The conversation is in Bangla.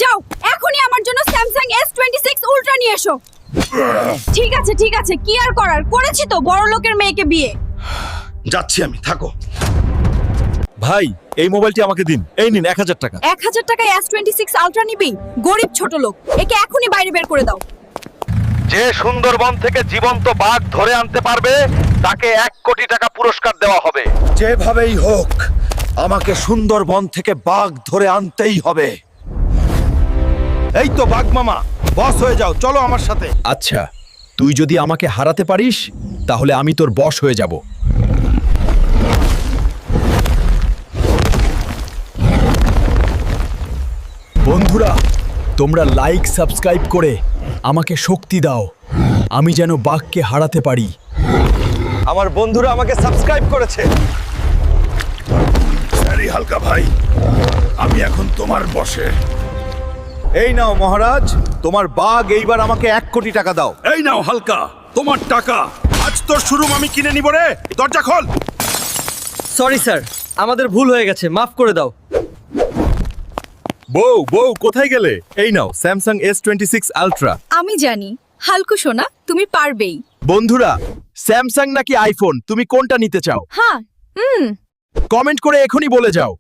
যাও এখনই আমার জন্য স্যামসাং S26 Ultra নিয়ে এসো। ঠিক আছে কি আর করার, করেছি তো বড় লোকের মেয়েকে বিয়ে। যাচ্ছি আমি, থাকো। ভাই এই মোবাইলটি আমাকে দিন, এই নিন 1000 টাকা। 1000 টাকায় S26 Ultra নিবি? গরিব ছোট লোক, একে এখনই বাইরে বের করে দাও। যে সুন্দরবন থেকে জীবন্ত বাঘ ধরে আনতে পারবে তাকে 1 কোটি টাকা পুরস্কার দেওয়া হবে। যেভাবেই হোক আমাকে সুন্দরবন থেকে বাঘ ধরে আনতেই হবে। এই তো বাঘ মামা, বস হয়ে যাও, চলো আমার সাথে। আচ্ছা, তুই যদি আমাকে হারাতে পারিস তাহলে আমি তোর বস হয়ে যাব। বন্ধুরা, তোমরা লাইক সাবস্ক্রাইব করে আমাকে শক্তি দাও, আমি যেন বাঘকে হারাতে পারি। আমার বন্ধুরা আমাকে সাবস্ক্রাইব করেছে। সরি হালকা ভাই, আমি এখন তোমার বসে। এই নাও মহারাজ, তোমার বাঘ এইবার আমাকে 1 কোটি টাকা দাও। এই নাও হালকা, তোমার টাকা। আজ তোর শোরুম আমি কিনে নিব রে, দরজা খোল। সরি স্যার, আমাদের ভুল হয়ে গেছে, মাফ করে দাও। বউ কোথায় গেলে? এই নাও স্যামসাং S26 Ultra। আমি জানি হালকু সোনা, তুমি পারবেই। বন্ধুরা, স্যামসাং নাকি আইফোন, তুমি কোনটা নিতে চাও? হ্যাঁ, কমেন্ট করে এখনই বলে যাও।